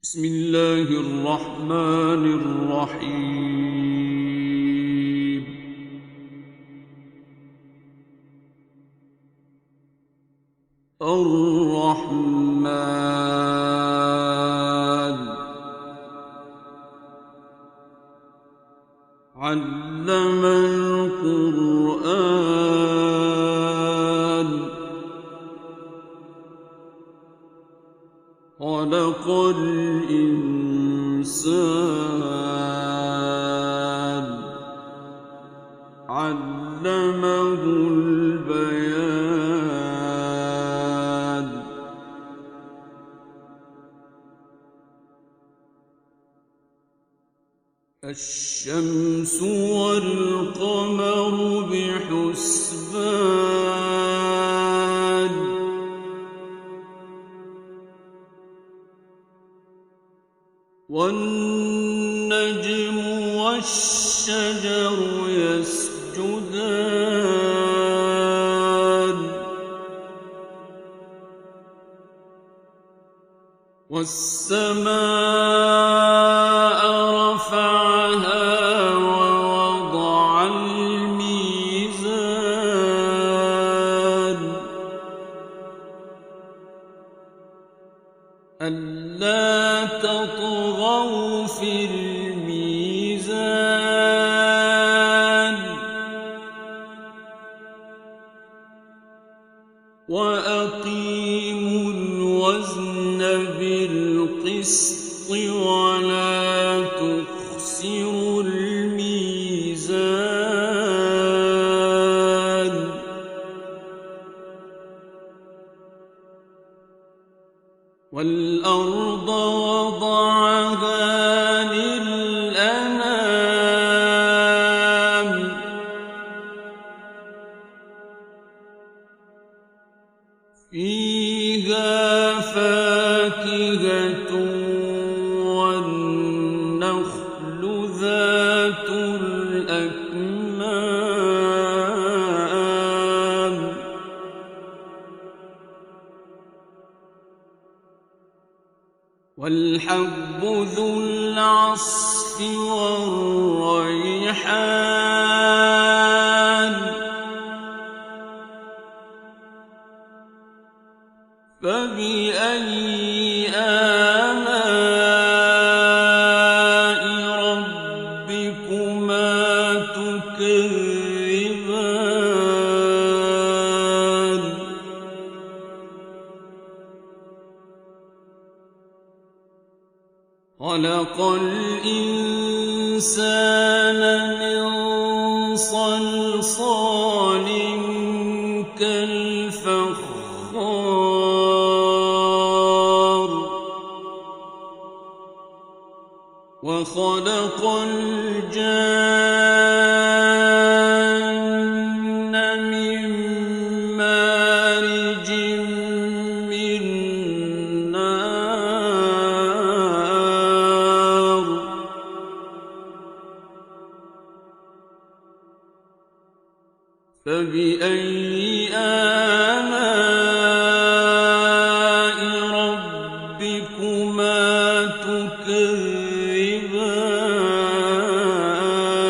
بسم الله الرحمن الرحيم. الرحمن علم القرآن خلق الإنسان علمه البيان. الشمس والقمر بحسبان والنجم والشجر يسجدان والسماء رفعها ووضع الميزان ألا تطغوا في الميزان وأقيموا الوزن بالقسط ولا تخسروا الميزان والأرض وضعها للأنام فيها فاكهة والنخل ذات الأكمام والحب ذو العصف والريحان فبأي آلاء ربكما تكذبان خلق الإنسان من صلصال كالفخار وخلق الجان من مارج من نار فبأي آلاء ربكما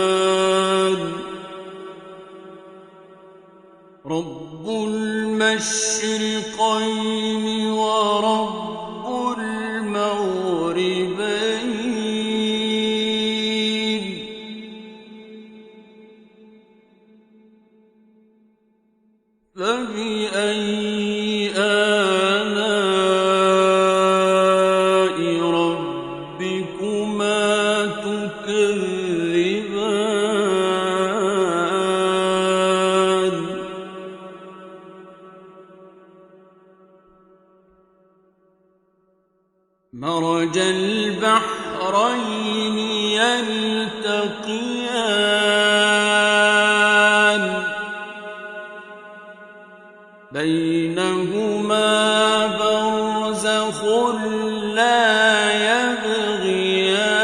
تكذبان رب المشرقين ورب المغربين فبأي آلاء ربكما تكذبان مرج البحرين يلتقيان بينهما برزخ لا يبغيان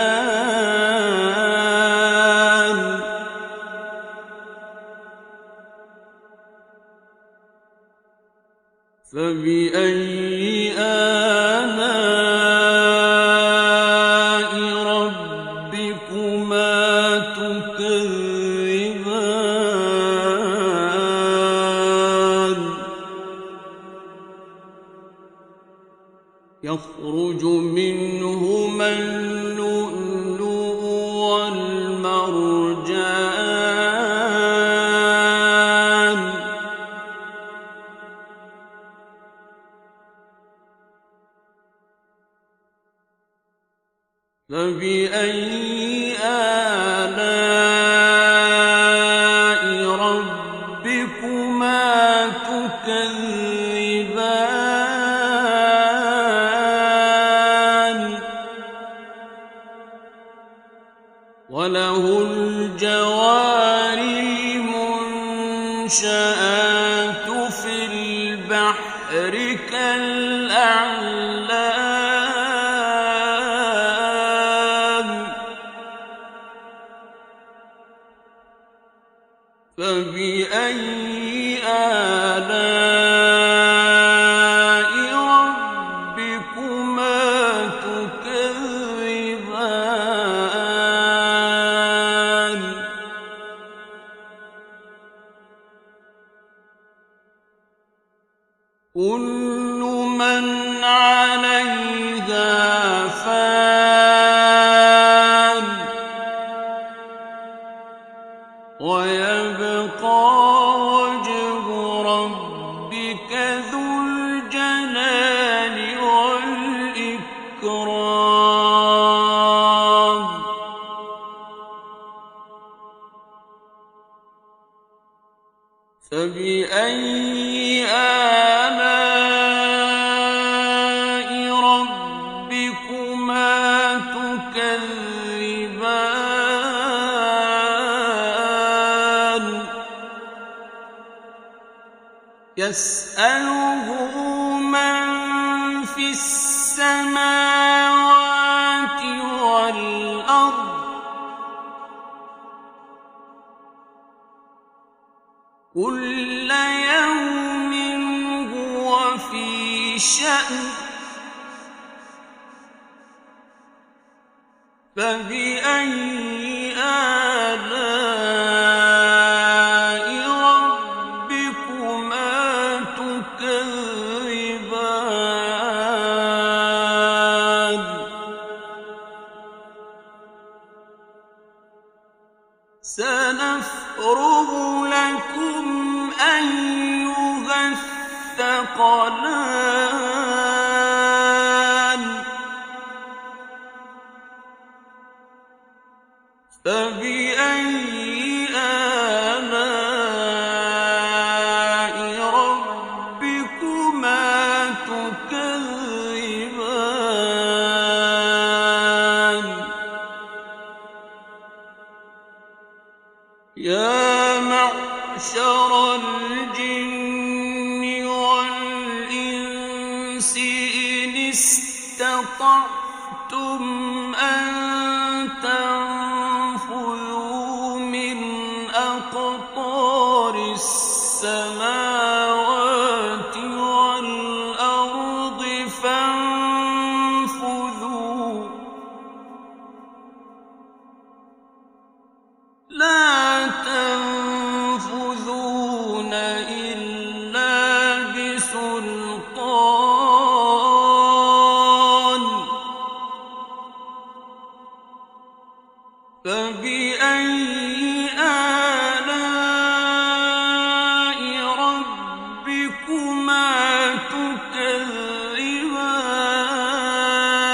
فبأي آلاء يخرج منهما اللؤلؤ والمرجان فبأي آلاء ربكما تكذبان وله الجوار المنشآت في البحر كالأعلام فبأي آلاء ربكما تكذبان كل من عليها فان ويبقى وجه ربك ذو الجلال والإكرام فبأي آلاء ربكما تكذبان يسأله من في السماوات والأرض كل يوم هو في شأن فبأي آلاء ربكما تكذبان سنفرغ لكم أيها الثقلان فبأي آلاء ربكما تكذبان يا معشر الجن والإنس إن استطعتم أن تنفذوا من أقطار السماوات والأرض فانفذوا لا تنفذون إلا بسلطان فبأي آلاء ربكما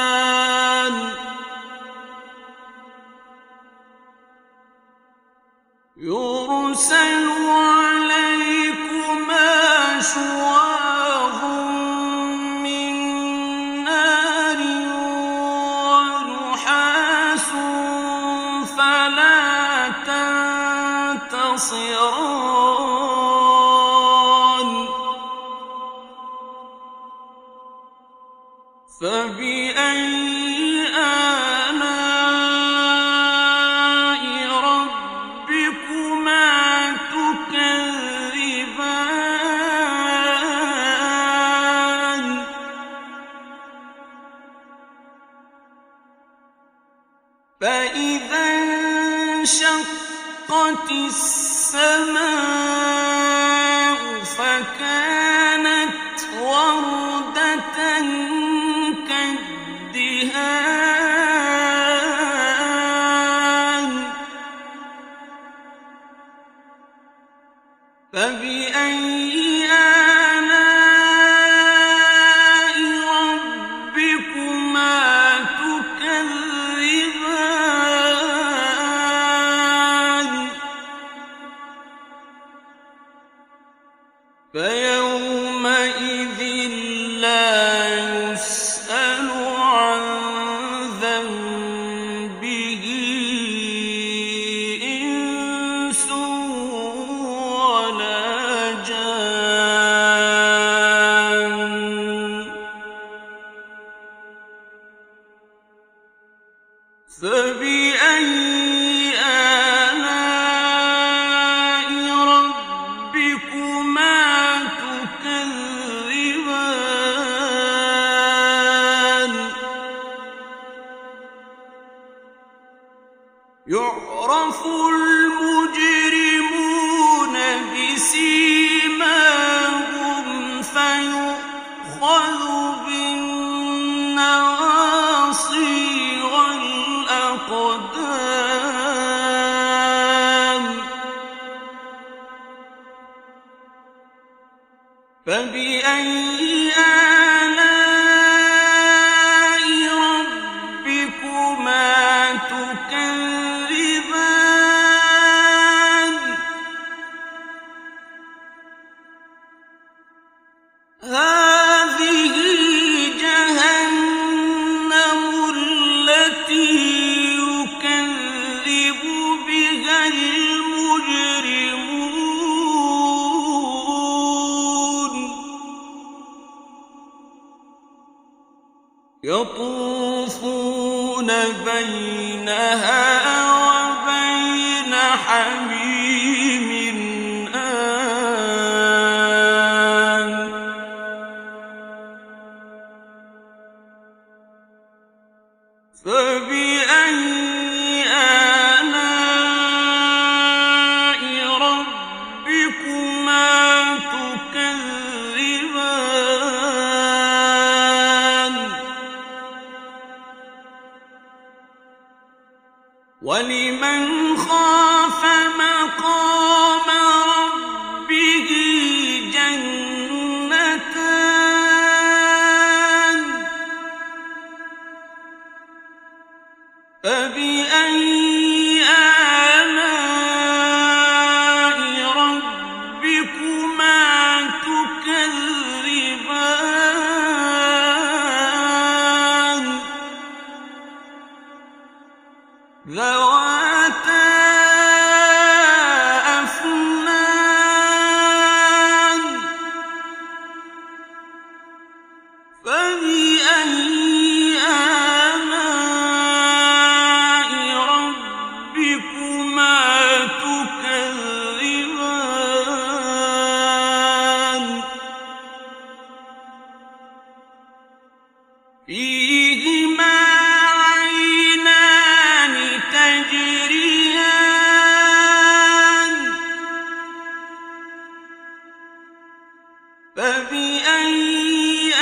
تكذبان يرسل عليكما شواظ من نار ونحاس فلا تنتصران فبأي آلاء ربكما تكذبان فإذا انشقت السماء فكانت وردة فبأي آلاء ربكما تكذبان يعرف المجرمون بسيماهم فيؤخذ بالنواصي والأقدام فبأي آلاء ربكما تكذبان هذه جهنم التي يكذب بها المجرمون يطوفون بينها وبين حميم آن فبأي آلاء ربكما تكذبان ولمن خاف مقام ربه جنتان فبأي آلاء ربكما تكذبان ذواتا أفنان فبأي آلاء ربكما تكذبان فيهما عينان تجريان فبأي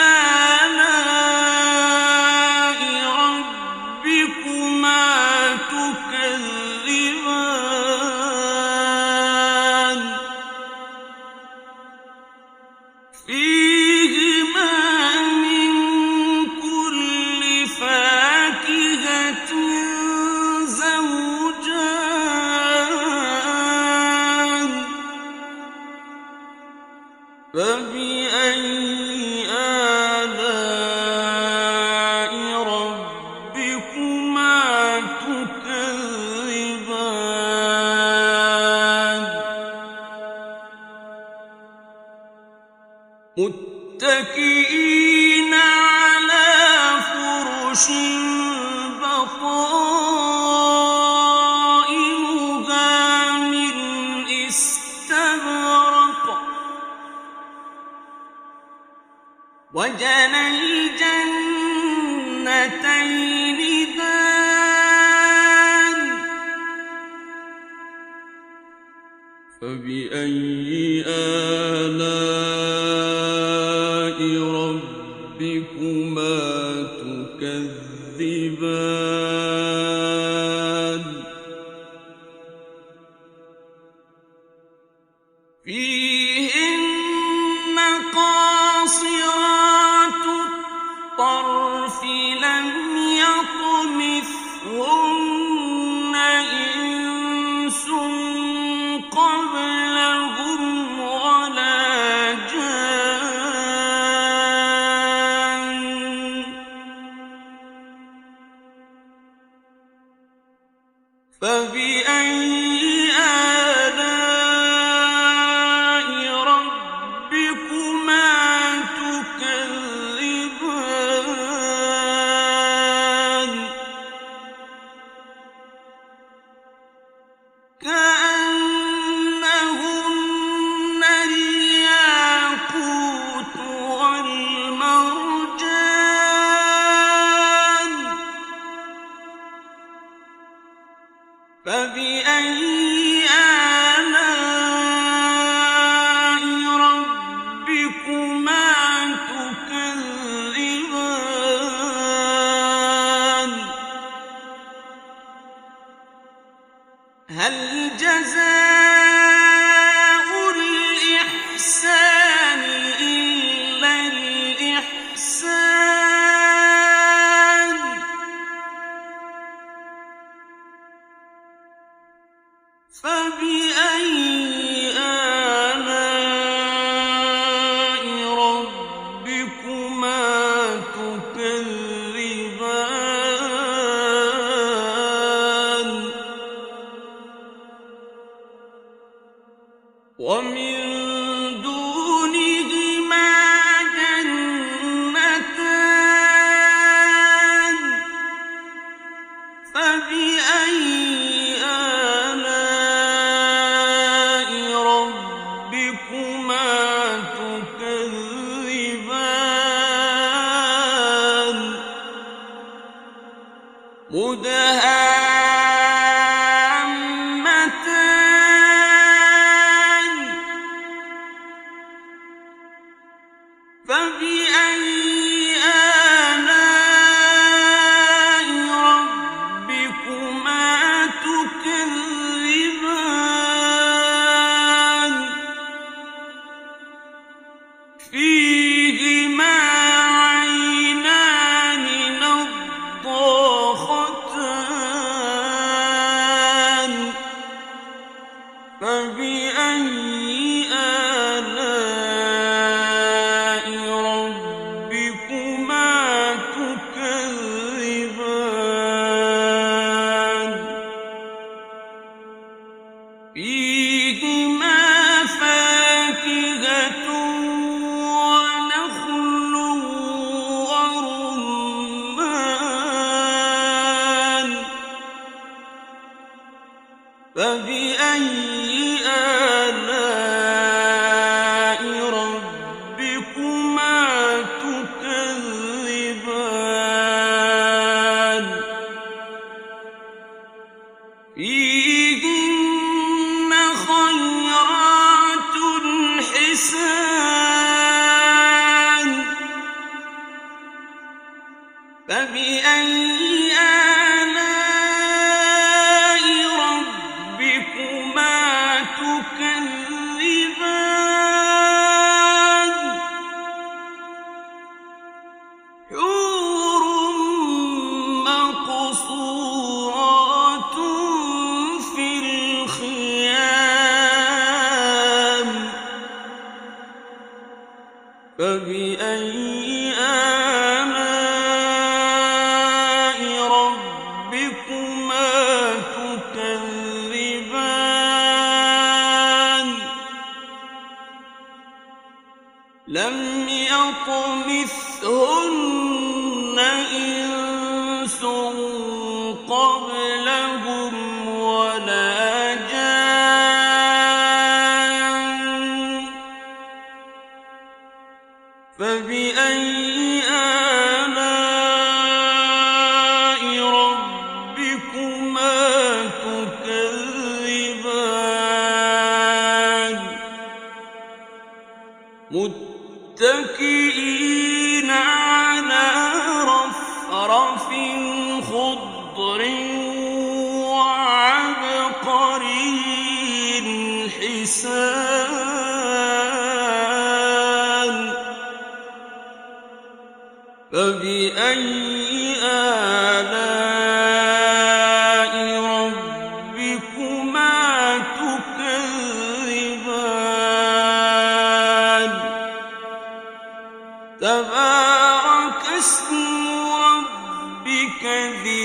آلاء ربكما تكذبان فيهما من كل فاكهة زوجان فبأي آلاء ربكما تكذبان متكئين على فرش بطائنها من استبرق وجنى الجنتين دان فبأي آلاء ربكما تكذبان فيهن قاصرات الطرف لم يطمثهن إنس قبلهم ولا جان فبأي آلاء ربكما تكذبان فبأي آلاء ربكما تكذبان هل جزاء الإحسان إلا الإحسان فبأي آلاء ربكما تكذبان ومن دونهما جنتان فبأي آلاء ربكما تكذبان مدهامتان فبأي آلاء ربكما تكذبان فيهما عينان نضاختان فبأي آلاء ربكما تكذبان فيهما فاكهة ونخل ورمان فبأي آلاء ربكما تكذبان فيهن خيرات حسان فبأي آلاء ربكما تكذبان حور مقصورات في الخيام فبأي آلاء ربكما تكذبان لم يطمثهن إنس قبلهم ولا جان فبأي آلاء ربكما تكذبان متكئين على رفرف خضر وعبقري حسان فبأي آلاء ربكما تكذبان تبارك اسم ربك ذي